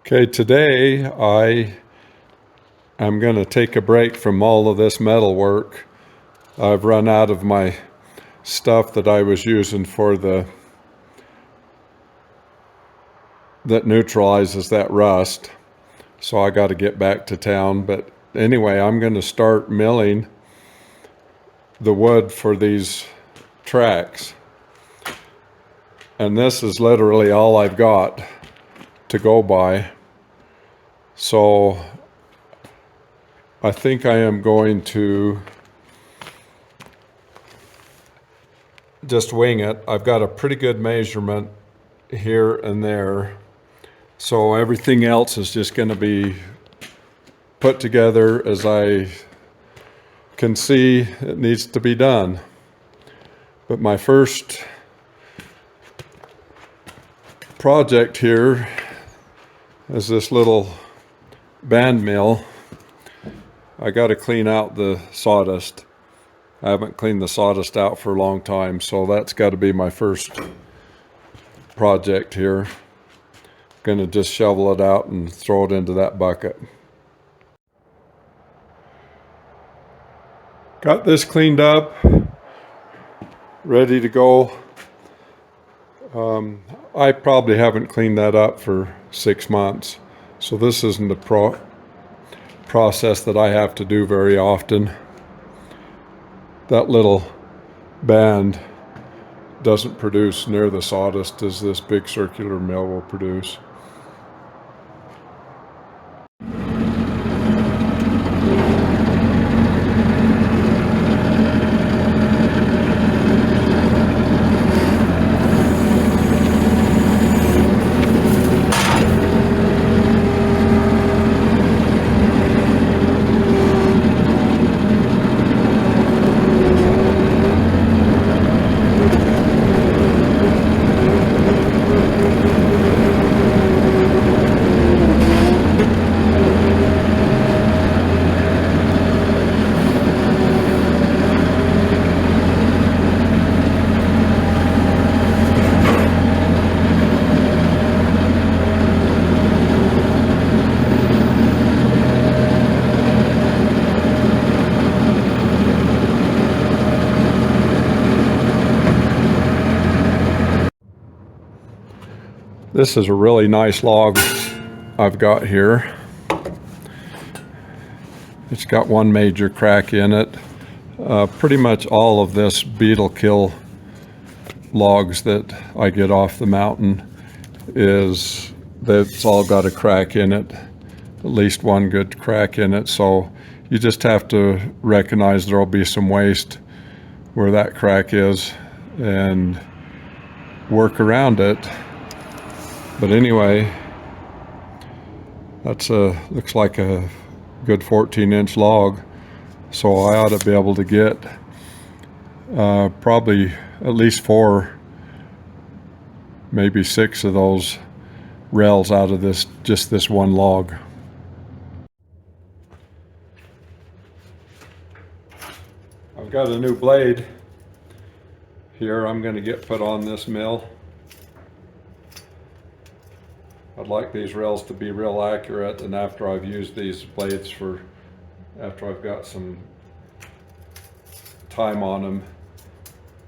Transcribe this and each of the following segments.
Okay, today I'm going to take a break from all of this metal work. I've run out of my stuff that I was using for that neutralizes that rust. So I got to get back to town. But anyway, I'm going to start milling the wood for these tracks. And this is literally all I've got to go by. So I think I am going to just wing it. I've got a pretty good measurement here and there. So everything else is just going to be put together as I can see it needs to be done. But my first project here is this little band mill. I got to clean out the sawdust. I haven't cleaned the sawdust out for a long time, so that's got to be my first project here. Going to just shovel it out and throw it into that bucket. Got this cleaned up, ready to go. I probably haven't cleaned that up for 6 months, so this isn't a process that I have to do very often. That little band doesn't produce near the sawdust as this big circular mill will produce. This is a really nice log I've got here. It's got one major crack in it. Pretty much all of this beetle kill logs that I get off the mountain that's all got a crack in it, at least one good crack in it. So you just have to recognize there'll be some waste where that crack is and work around it. But anyway, that's looks like a good 14-inch log, so I ought to be able to get probably at least 4, maybe 6 of those rails out of just this one log. I've got a new blade here I'm going to get put on this mill. I'd like these rails to be real accurate, and after I've used these blades after I've got some time on them,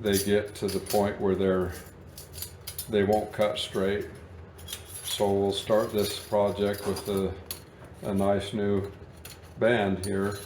they get to the point where they won't cut straight. So we'll start this project with a nice new band here.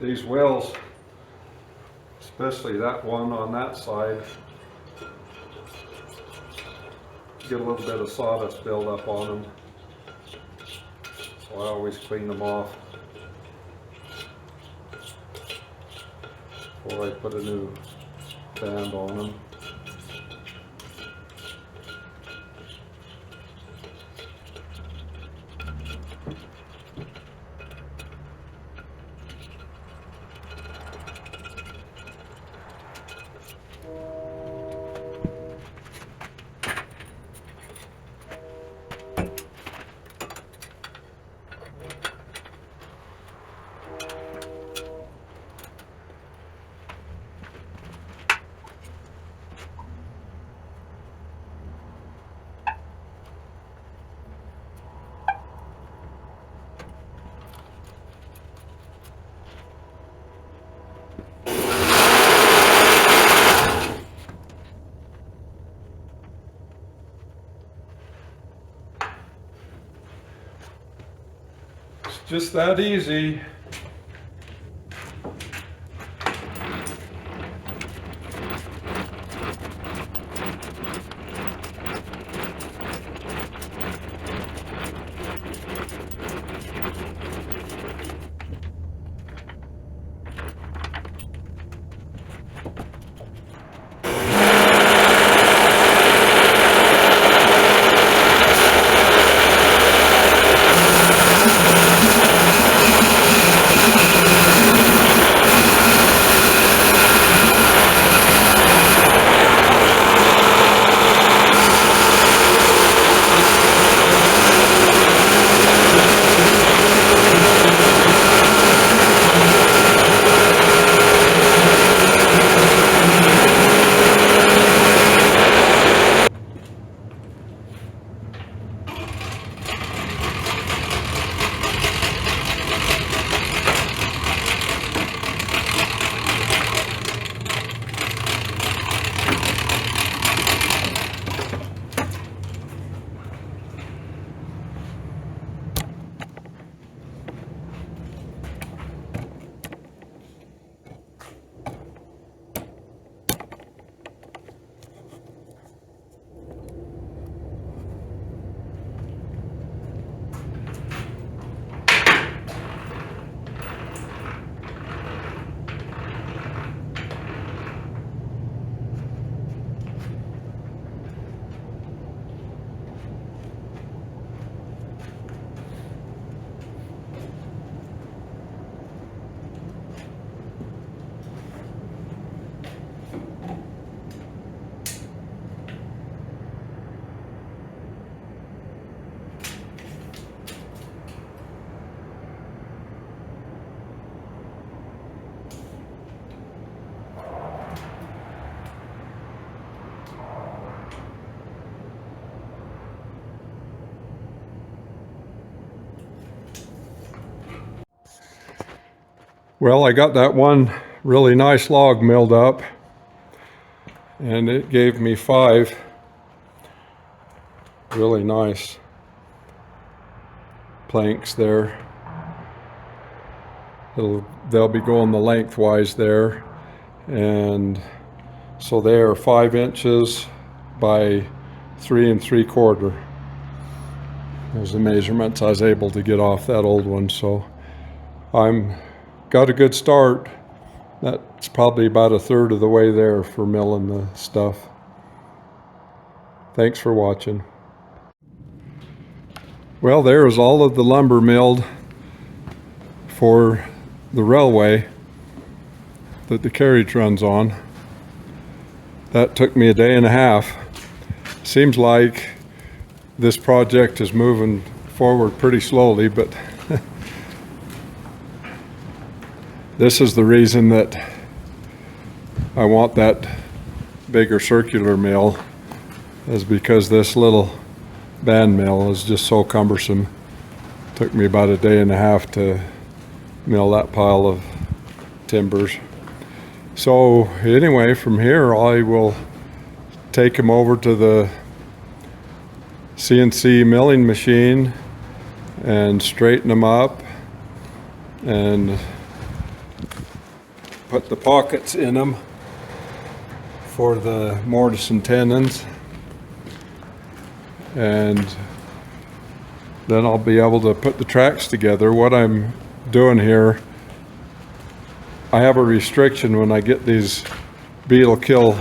These wheels, especially that one on that side, get a little bit of sawdust buildup on them. So I always clean them off. before I put a new band on them. It's just that easy. Well, I got that one really nice log milled up, and it gave me 5 really nice planks there. They'll be going the lengthwise there, and so they are 5 inches by 3 3/4. Those are the measurements I was able to get off that old one, so I'm got a good start. That's probably about 1/3 of the way there for milling the stuff. Thanks for watching. Well, there's all of the lumber milled for the railway that the carriage runs on. That took me a day and a half. Seems like this project is moving forward pretty slowly, but this is the reason that I want that bigger circular mill, is because this little band mill is just so cumbersome. Took me about a day and a half to mill that pile of timbers. So anyway, from here I will take them over to the CNC milling machine and straighten them up and put the pockets in them for the mortise and tenons, and then I'll be able to put the tracks together. What I'm doing here, I have a restriction when I get these beetle kill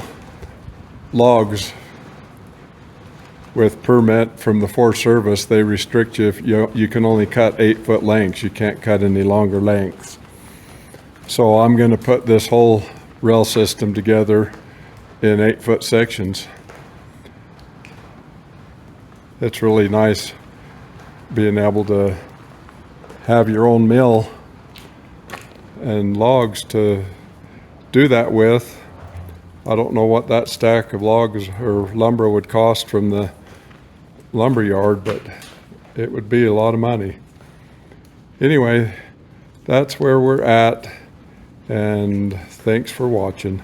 logs with permit from the Forest Service. They restrict you if you can only cut 8-foot lengths. You can't cut any longer lengths. So I'm going to put this whole rail system together in 8-foot sections. It's really nice being able to have your own mill and logs to do that with. I don't know what that stack of logs or lumber would cost from the lumber yard, but it would be a lot of money. Anyway, that's where we're at, and thanks for watching.